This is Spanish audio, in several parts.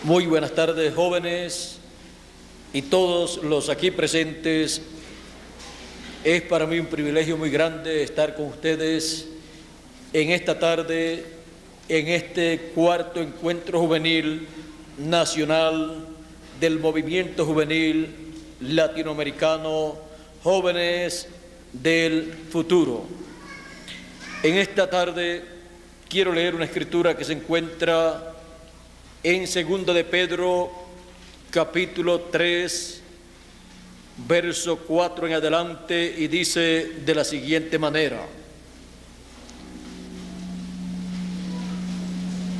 Muy buenas tardes, jóvenes y todos los aquí presentes. Es para mí un privilegio muy grande estar con ustedes en esta tarde, en este cuarto encuentro juvenil nacional del movimiento juvenil latinoamericano Jóvenes del Futuro. En esta tarde quiero leer una escritura que se encuentra en 2 de Pedro, capítulo 3, verso 4 en adelante, y dice de la siguiente manera.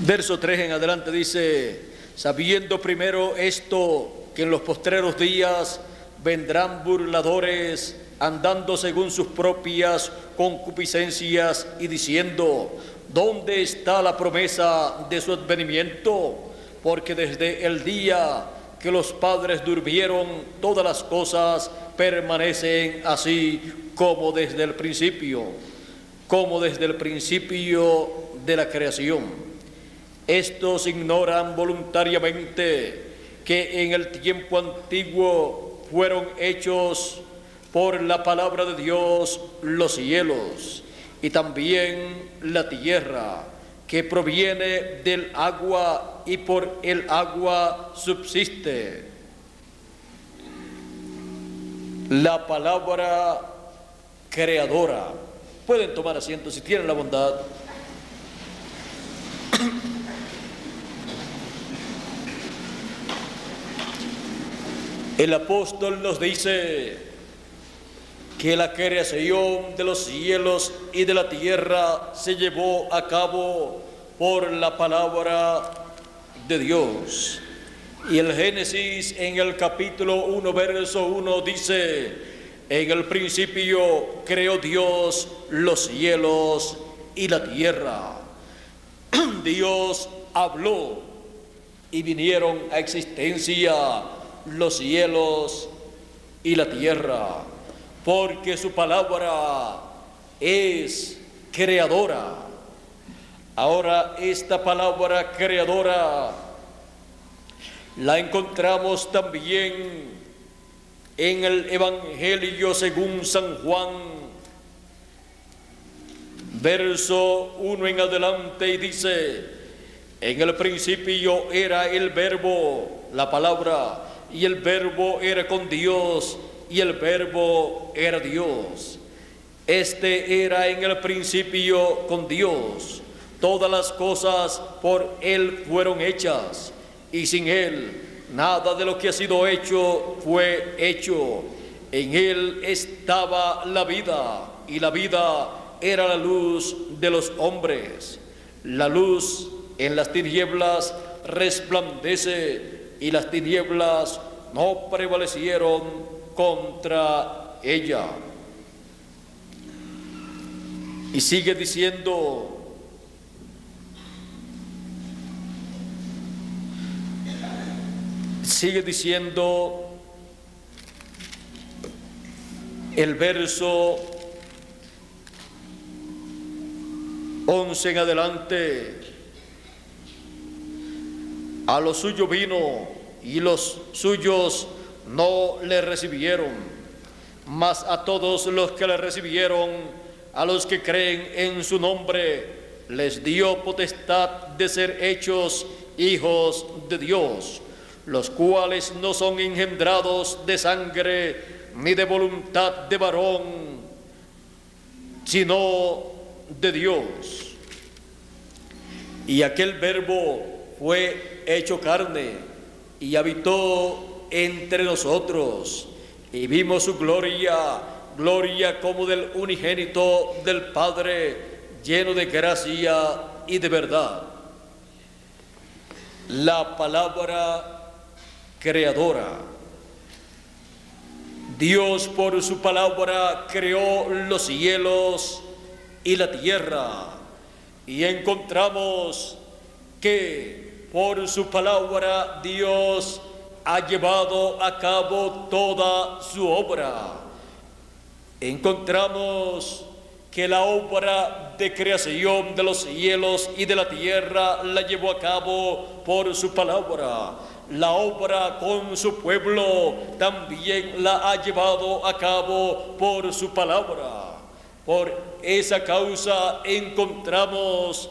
Verso 3 en adelante dice: sabiendo primero esto, que en los postreros días vendrán burladores, andando según sus propias concupiscencias y diciendo: ¿dónde está la promesa de su advenimiento? Porque desde el día que los padres durmieron, todas las cosas permanecen así como desde el principio de la creación. Estos ignoran voluntariamente que en el tiempo antiguo fueron hechos por la palabra de Dios los cielos y también la tierra, que proviene del agua y por el agua subsiste. La palabra creadora. Pueden tomar asiento si tienen la bondad. El apóstol nos dice que la creación de los cielos y de la tierra se llevó a cabo por la palabra de Dios. Y el Génesis en el capítulo 1, verso 1 dice: en el principio creó Dios los cielos y la tierra. Dios habló y vinieron a existencia los cielos y la tierra, porque su palabra es creadora. Ahora, esta palabra creadora la encontramos también en el Evangelio según San Juan, verso 1 en adelante, y dice: en el principio era el Verbo, la palabra, y el Verbo era con Dios, y el Verbo era Dios. Este era en el principio con Dios. Todas las cosas por Él fueron hechas, y sin Él nada de lo que ha sido hecho fue hecho. En Él estaba la vida, y la vida era la luz de los hombres. La luz en las tinieblas resplandece, y las tinieblas no prevalecieron contra ella. Y sigue diciendo: el verso 11 en adelante: a lo suyo vino, y los suyos no le recibieron, mas a todos los que le recibieron, a los que creen en su nombre, les dio potestad de ser hechos hijos de Dios, los cuales no son engendrados de sangre, ni de voluntad de varón, sino de Dios. Y aquel Verbo fue hecho carne y habitó entre nosotros, y vimos su gloria, gloria como del unigénito del Padre, lleno de gracia y de verdad. La palabra creadora. Dios por su palabra creó los cielos y la tierra, y encontramos que por su palabra Dios ha llevado a cabo toda su obra. Encontramos que la obra de creación de los cielos y de la tierra la llevó a cabo por su palabra. La obra con su pueblo también la ha llevado a cabo por su palabra. Por esa causa encontramos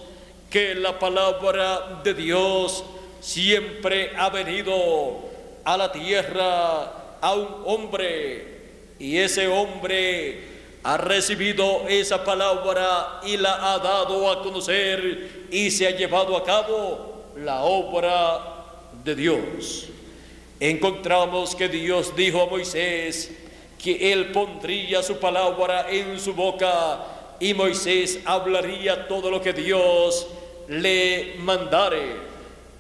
que la palabra de Dios siempre ha venido a la tierra a un hombre, y ese hombre ha recibido esa palabra y la ha dado a conocer, y se ha llevado a cabo la obra de Dios. Encontramos que Dios dijo a Moisés que él pondría su palabra en su boca y Moisés hablaría todo lo que Dios le mandare.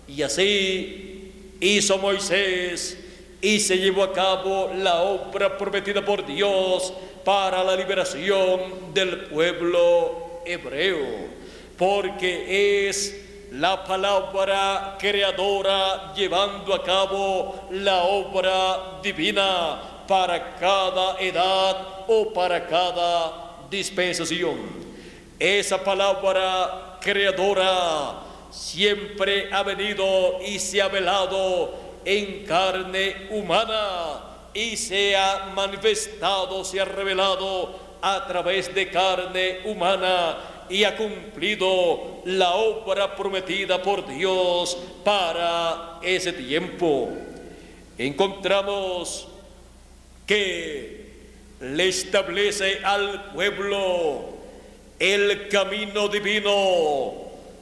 Y así hizo Moisés y se llevó a cabo la obra prometida por Dios para la liberación del pueblo hebreo, porque es la palabra creadora llevando a cabo la obra divina para cada edad o para cada dispensación. Esa palabra creadora siempre ha venido y se ha velado en carne humana y se ha manifestado, se ha revelado a través de carne humana y ha cumplido la obra prometida por Dios para ese tiempo. Encontramos que le establece al pueblo el camino divino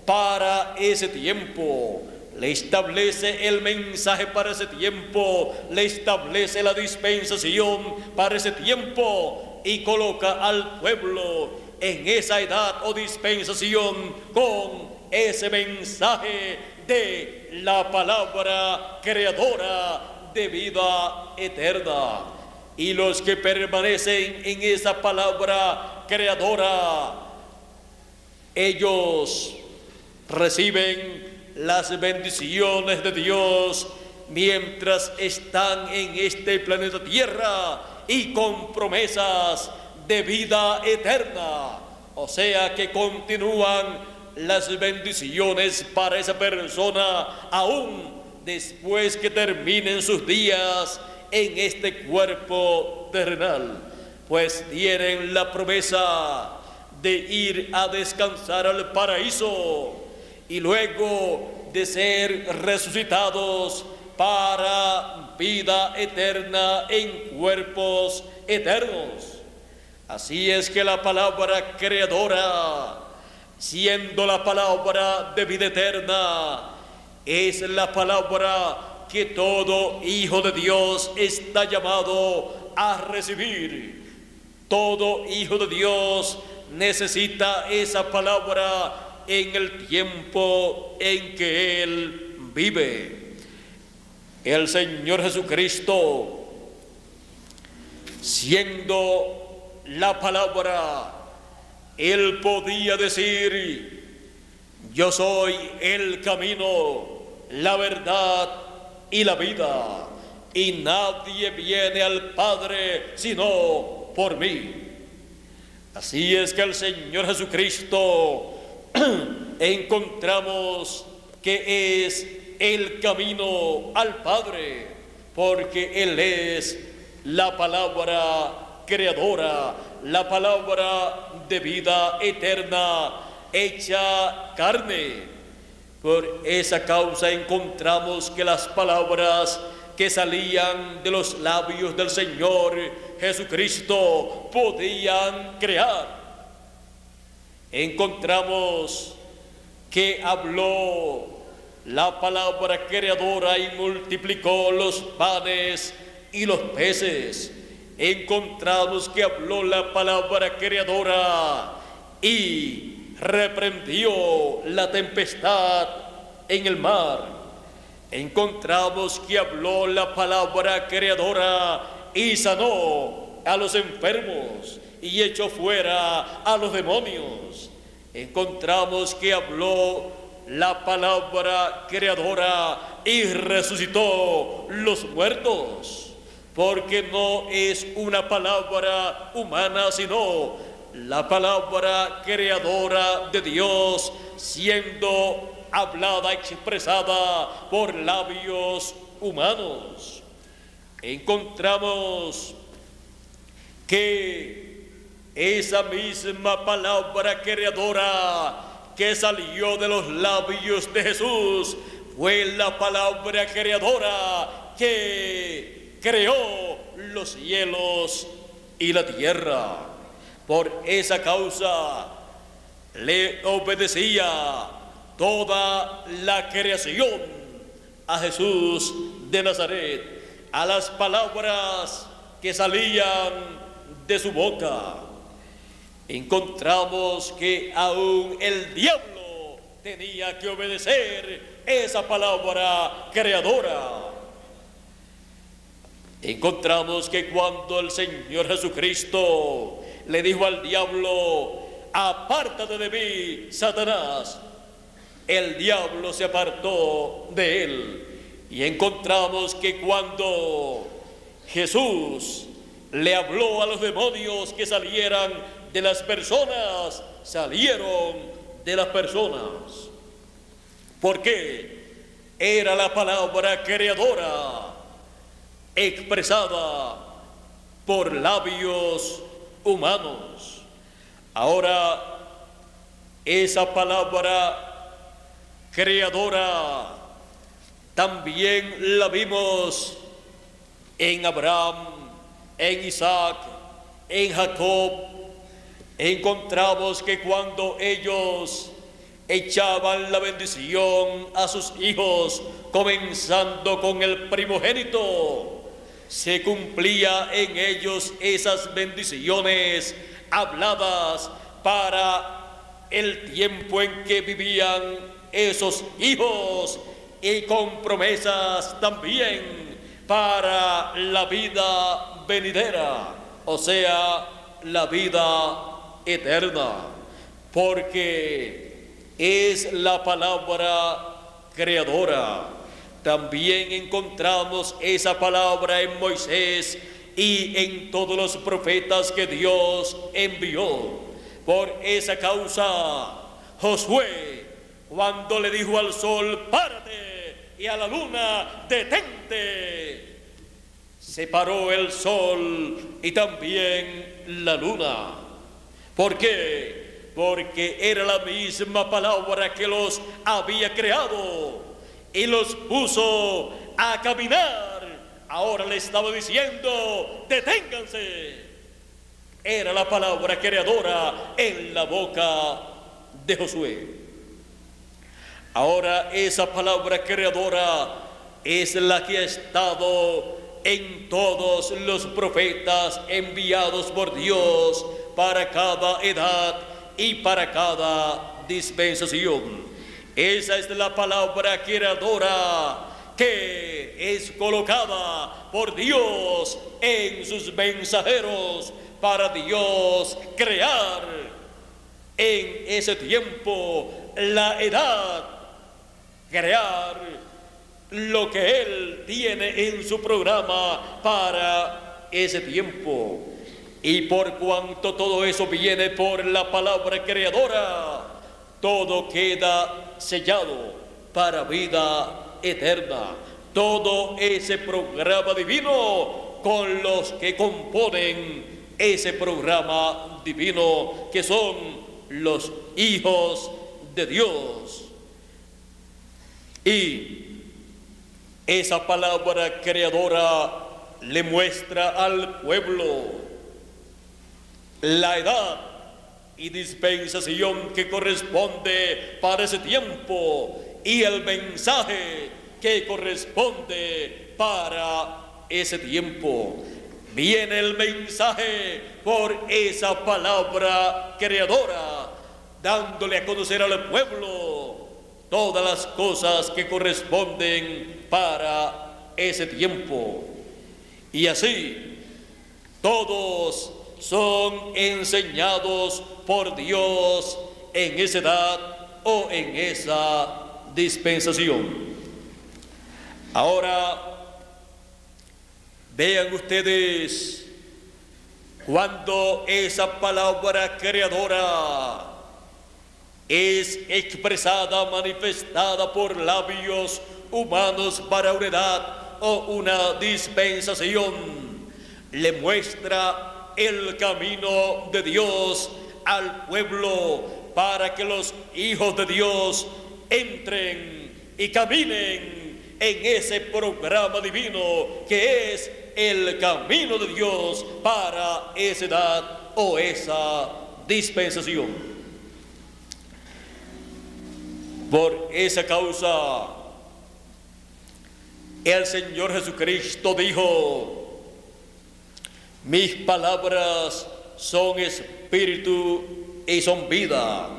para ese tiempo, le establece el mensaje para ese tiempo, le establece la dispensación para ese tiempo y coloca al pueblo en esa edad o dispensación con ese mensaje de la palabra creadora de vida eterna. Y los que permanecen en esa palabra creadora, ellos reciben las bendiciones de Dios mientras están en este planeta Tierra y con promesas de vida eterna. O sea que continúan las bendiciones para esa persona aún después que terminen sus días en este cuerpo terrenal, pues tienen la promesa de ir a descansar al paraíso y luego de ser resucitados para vida eterna en cuerpos eternos. Así es que la palabra creadora, siendo la palabra de vida eterna, es la palabra que todo hijo de Dios está llamado a recibir. Todo hijo de Dios necesita esa palabra en el tiempo en que él vive. El Señor Jesucristo, siendo la palabra, él podía decir: yo soy el camino, la verdad y la vida, y nadie viene al Padre sino por mí. Así es que el Señor Jesucristo encontramos que es el camino al Padre, porque Él es la palabra creadora, la palabra de vida eterna hecha carne. Por esa causa encontramos que las palabras que salían de los labios del Señor Jesucristo podían crear. Encontramos que habló la palabra creadora y multiplicó los panes y los peces. Encontramos que habló la palabra creadora y reprendió la tempestad en el mar. Encontramos que habló la palabra creadora y sanó a los enfermos y echó fuera a los demonios. Encontramos que habló la palabra creadora y resucitó los muertos, porque no es una palabra humana, sino la palabra creadora de Dios siendo hablada, expresada por labios humanos. Encontramos que esa misma palabra creadora que salió de los labios de Jesús fue la palabra creadora que creó los cielos y la tierra. Por esa causa le obedecía toda la creación a Jesús de Nazaret, a las palabras que salían de su boca. Encontramos que aún el diablo tenía que obedecer esa palabra creadora. Encontramos que cuando el Señor Jesucristo le dijo al diablo: apártate de mí, Satanás, el diablo se apartó de él. Y encontramos que cuando Jesús le habló a los demonios que salieran de las personas, salieron de las personas. ¿Por qué? Era la palabra creadora expresada por labios humanos. Ahora, esa palabra creadora también la vimos en Abraham, en Isaac, en Jacob. Encontramos que cuando ellos echaban la bendición a sus hijos, comenzando con el primogénito, se cumplía en ellos esas bendiciones habladas para el tiempo en que vivían esos hijos, y con promesas también para la vida venidera, o sea, la vida eterna, porque es la palabra creadora. También encontramos esa palabra en Moisés y en todos los profetas que Dios envió. Por esa causa, Josué, cuando le dijo al sol: párate, y a la luna: detente, se paró el sol y también la luna. ¿Por qué? Porque era la misma palabra que los había creado y los puso a caminar. Ahora le estaba diciendo: deténganse. Era la palabra creadora en la boca de Josué. Ahora esa palabra creadora es la que ha estado en todos los profetas enviados por Dios para cada edad y para cada dispensación. Esa es la palabra creadora que es colocada por Dios en sus mensajeros para Dios crear en ese tiempo la edad, crear lo que Él tiene en su programa para ese tiempo. Y por cuanto todo eso viene por la palabra creadora, todo queda sellado para vida eterna. Todo ese programa divino con los que componen ese programa divino, que son los hijos de Dios. Y esa palabra creadora le muestra al pueblo la edad y dispensación que corresponde para ese tiempo y el mensaje que corresponde para ese tiempo. Viene el mensaje por esa palabra creadora, dándole a conocer al pueblo todas las cosas que corresponden para ese tiempo. Y así, todos son enseñados por Dios en esa edad o en esa dispensación. Ahora, vean ustedes cuando esa palabra creadora es expresada, manifestada por labios humanos para una edad o una dispensación, le muestra el camino de Dios al pueblo para que los hijos de Dios entren y caminen en ese programa divino que es el camino de Dios para esa edad o esa dispensación. Por esa causa, el Señor Jesucristo dijo: mis palabras son espíritu y son vida,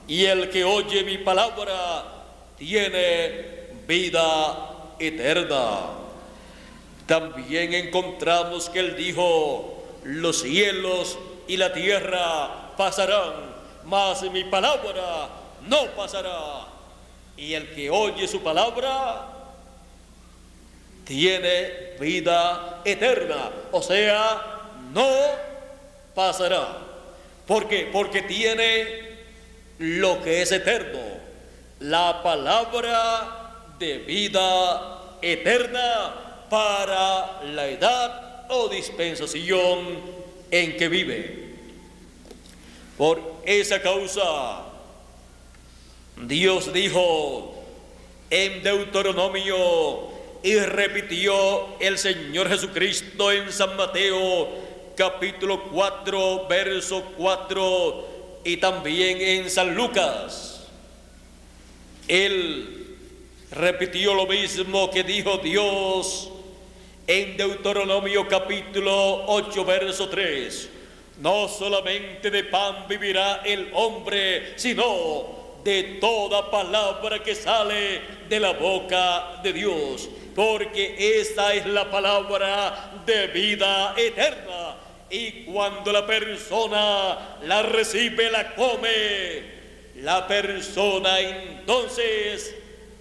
y el que oye mi palabra tiene vida eterna. También encontramos que Él dijo: los cielos y la tierra pasarán, mas mi palabra no pasará. Y el que oye su palabra tiene vida eterna, o sea, no pasará. ¿Por qué? Porque tiene lo que es eterno, la palabra de vida eterna para la edad o dispensación en que vive. Por esa causa, Dios dijo en Deuteronomio, y repitió el Señor Jesucristo en San Mateo capítulo 4 verso 4, y también en San Lucas. Él repitió lo mismo que dijo Dios en Deuteronomio capítulo 8 verso 3: no solamente de pan vivirá el hombre, sino de toda palabra que sale de la boca de Dios, porque esa es la palabra de vida eterna. Y cuando la persona la recibe, la come, la persona entonces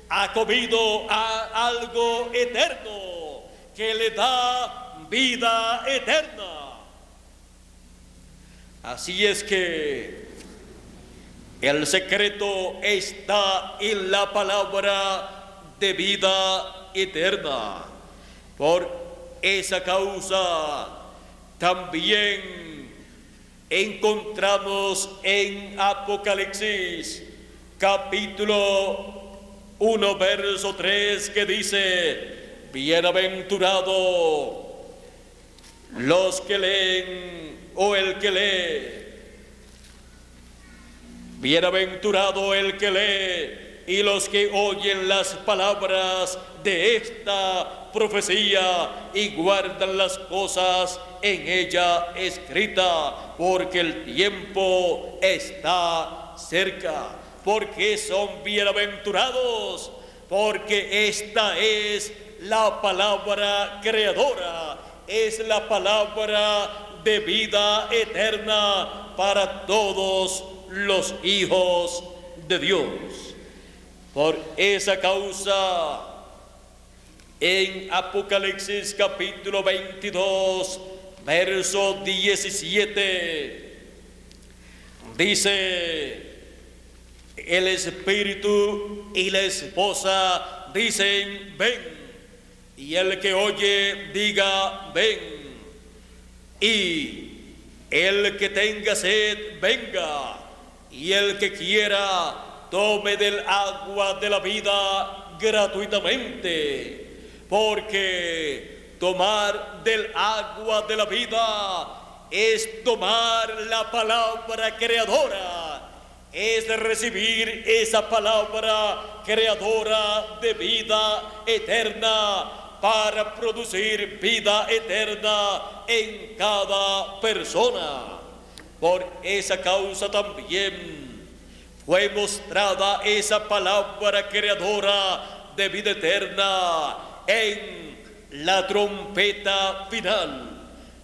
ha comido a algo eterno que le da vida eterna. Así es que el secreto está en la palabra de vida eterna. Por esa causa también encontramos en Apocalipsis capítulo 1 verso 3 que dice: bienaventurado los que leen, o el que lee. Bienaventurado el que lee y los que oyen las palabras de esta profecía y guardan las cosas en ella escritas, porque el tiempo está cerca. Porque son bienaventurados, porque esta es la palabra creadora, es la palabra de vida eterna para todos los hijos de Dios. Por esa causa, en Apocalipsis capítulo 22, verso 17, dice: el espíritu y la esposa dicen: ven. Y el que oye diga: ven. Y el que tenga sed, venga. Y el que quiera, tome del agua de la vida gratuitamente. Porque tomar del agua de la vida es tomar la palabra creadora, es recibir esa palabra creadora de vida eterna para producir vida eterna en cada persona. Por esa causa también fue mostrada esa palabra creadora de vida eterna en la trompeta final.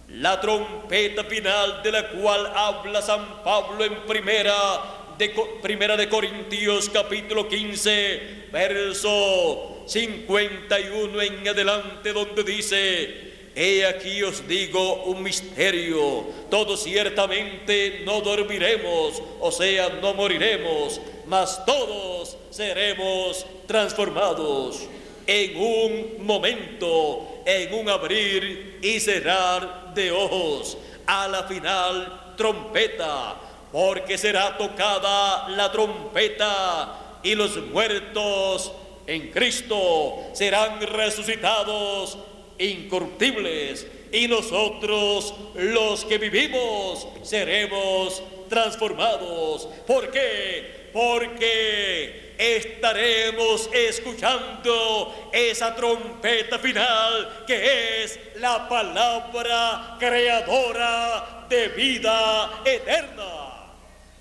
La trompeta final de la cual habla San Pablo en Primera de Corintios capítulo 15, verso 51 en adelante, donde dice: He aquí os digo un misterio, todos ciertamente no dormiremos, o sea, no moriremos, mas todos seremos transformados en un momento, en un abrir y cerrar de ojos, a la final trompeta, porque será tocada la trompeta y los muertos en Cristo serán resucitados incorruptibles, y nosotros los que vivimos seremos transformados. ¿Por qué? Porque estaremos escuchando esa trompeta final, que es la palabra creadora de vida eterna,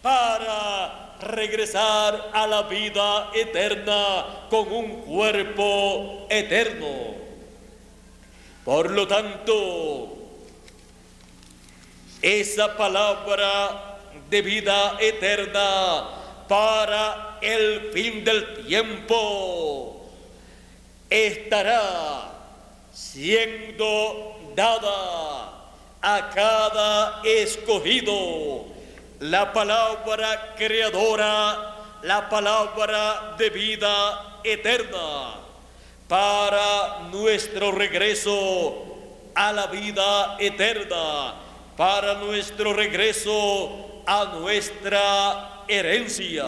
para regresar a la vida eterna con un cuerpo eterno. Por lo tanto, esa palabra de vida eterna para el fin del tiempo estará siendo dada a cada escogido. La palabra creadora, la palabra de vida eterna, para nuestro regreso a la vida eterna, para nuestro regreso a nuestra herencia.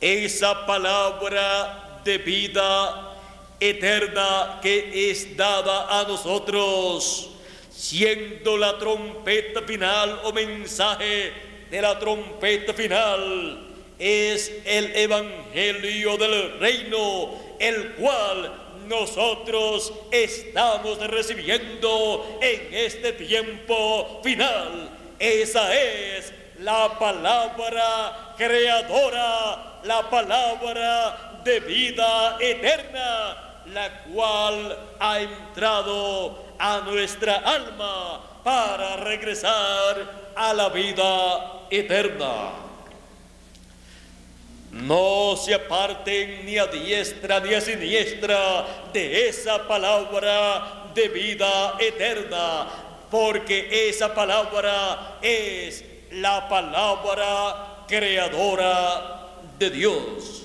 Esa palabra de vida eterna que es dada a nosotros, siendo la trompeta final o mensaje de la trompeta final, es el evangelio del reino, el cual nosotros estamos recibiendo en este tiempo final. Esa es la palabra creadora, la palabra de vida eterna, la cual ha entrado a nuestra alma para regresar a la vida eterna. No se aparten ni a diestra ni a siniestra de esa palabra de vida eterna, porque esa palabra es la palabra creadora de Dios,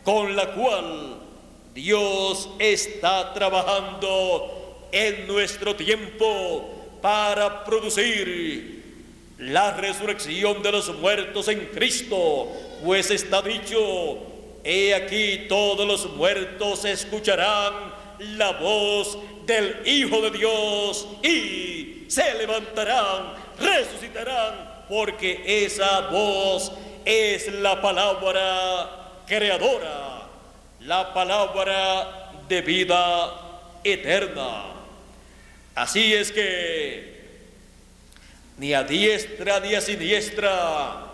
con la cual Dios está trabajando en nuestro tiempo para producir la resurrección de los muertos en Cristo, pues está dicho: he aquí todos los muertos escucharán la voz del Hijo de Dios y se levantarán, resucitarán, porque esa voz es la palabra creadora, la palabra de vida eterna. Así es que ni a diestra ni a siniestra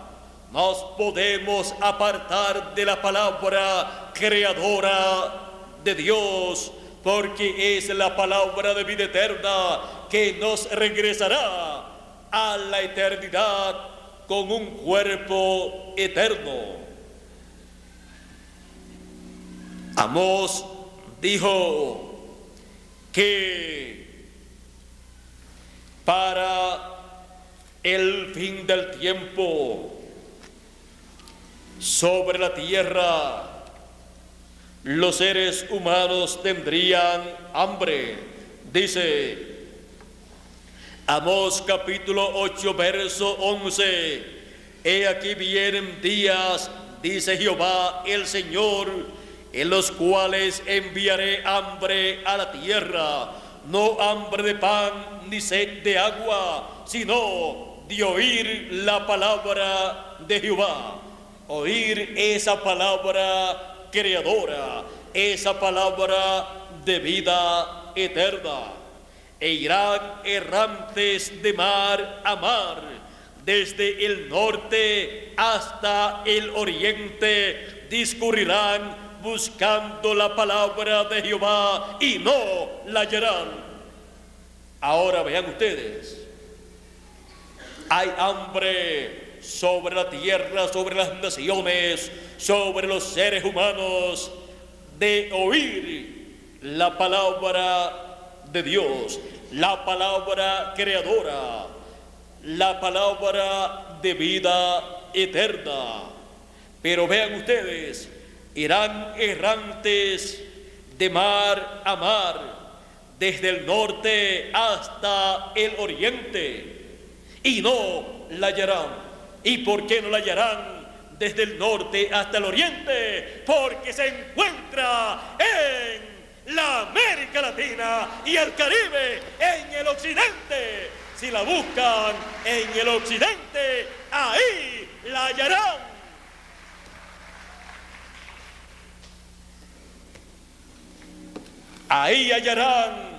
nos podemos apartar de la palabra creadora de Dios, porque es la palabra de vida eterna que nos regresará a la eternidad con un cuerpo eterno. Amós dijo que para el fin del tiempo sobre la tierra los seres humanos tendrían hambre. Dice Amós capítulo 8 verso 11: he aquí vienen días, dice Jehová el Señor, en los cuales enviaré hambre a la tierra, no hambre de pan ni sed de agua, sino de oír la palabra de Jehová. Oír esa palabra creadora, esa palabra de vida eterna. E irán errantes de mar a mar, desde el norte hasta el oriente, discurrirán buscando la palabra de Jehová y no la hallarán. Ahora vean ustedes, hay hambre sobre la tierra, sobre las naciones, sobre los seres humanos, de oír la palabra de Dios, la palabra creadora, la palabra de vida eterna. Pero vean ustedes, irán errantes de mar a mar, desde el norte hasta el oriente, y no la hallarán. ¿Y por qué no la hallarán desde el norte hasta el oriente? Porque se encuentra en la América Latina y el Caribe, en el occidente. Si la buscan en el occidente, ahí la hallarán. Ahí hallarán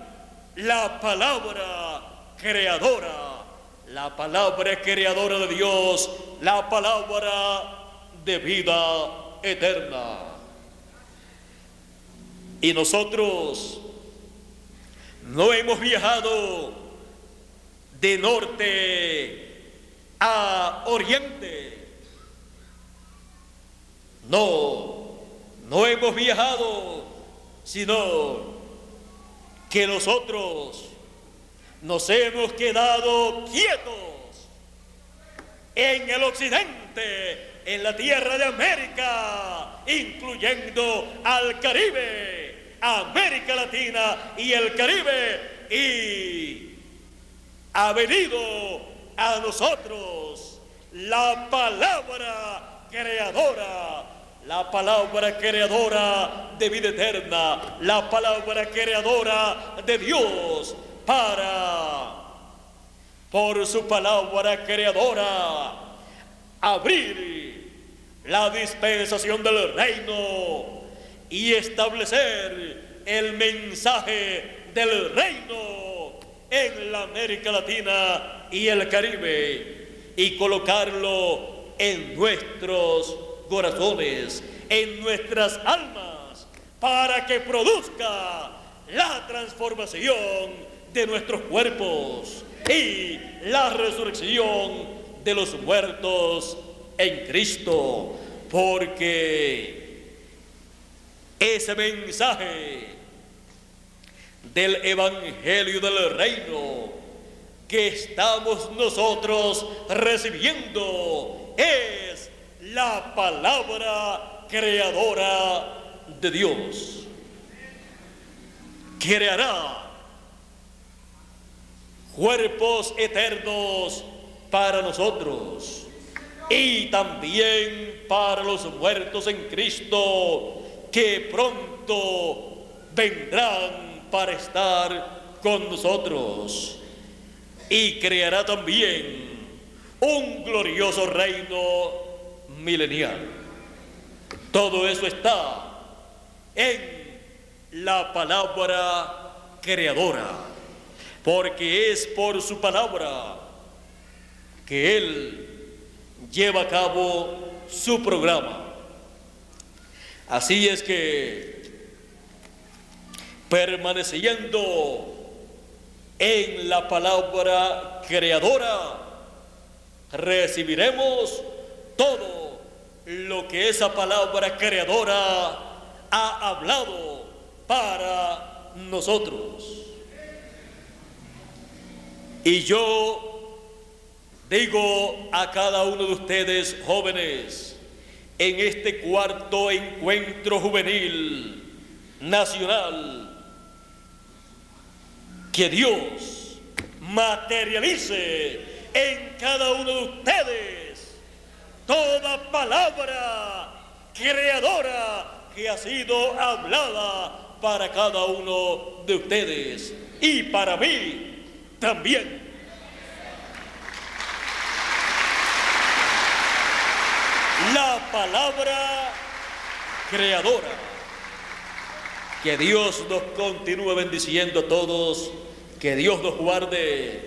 la palabra creadora, la palabra creadora de Dios, la palabra de vida eterna. Y nosotros no hemos viajado de norte a oriente. No hemos viajado, sino que nosotros nos hemos quedado quietos en el occidente, en la tierra de América, incluyendo al Caribe, América Latina y el Caribe, y ha venido a nosotros la palabra creadora, la palabra creadora de vida eterna, la palabra creadora de Dios, por su palabra creadora, abrir la dispensación del reino y establecer el mensaje del reino en la América Latina y el Caribe, y colocarlo en nuestros corazones, en nuestras almas, para que produzca la transformación de nuestros cuerpos y la resurrección de los muertos en Cristo, porque ese mensaje del Evangelio del Reino que estamos nosotros recibiendo es la palabra creadora de Dios. Creará cuerpos eternos para nosotros y también para los muertos en Cristo, que pronto vendrán para estar con nosotros. Y creará también un glorioso reino milenial. Todo eso está en la palabra creadora, porque es por su palabra que Él lleva a cabo su programa. Así es que, permaneciendo en la palabra creadora, recibiremos todo lo que esa palabra creadora ha hablado para nosotros. Y yo digo a cada uno de ustedes, jóvenes, en este cuarto encuentro juvenil nacional, que Dios materialice en cada uno de ustedes toda palabra creadora que ha sido hablada para cada uno de ustedes y para mí también. La palabra creadora. Que Dios nos continúe bendiciendo a todos, que Dios nos guarde,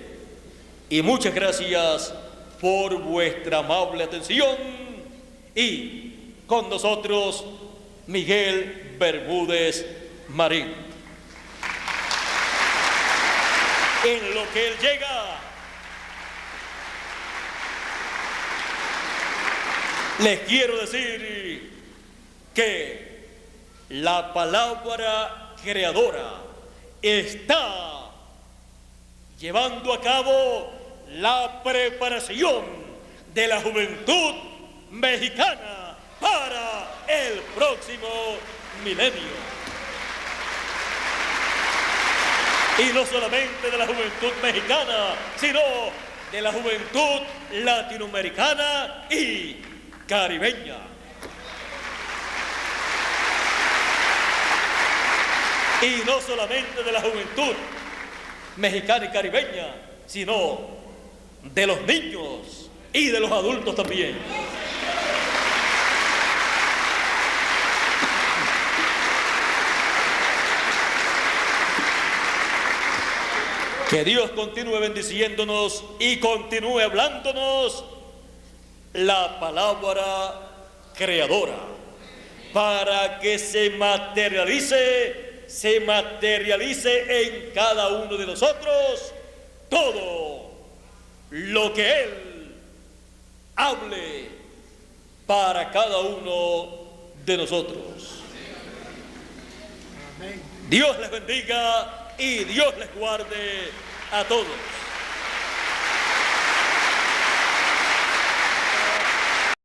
y muchas gracias por vuestra amable atención. Y con nosotros, Miguel Bermúdez Marín. En lo que él llega, les quiero decir que la palabra creadora está llevando a cabo la preparación de la juventud mexicana para el próximo milenio. Y no solamente de la juventud mexicana, sino de la juventud latinoamericana y caribeña. Y no solamente de la juventud mexicana y caribeña, sino de los niños y de los adultos también. Que Dios continúe bendiciéndonos y continúe hablándonos la palabra creadora para que se materialice en cada uno de nosotros todo lo que Él hable para cada uno de nosotros. Dios les bendiga y Dios les guarde a todos.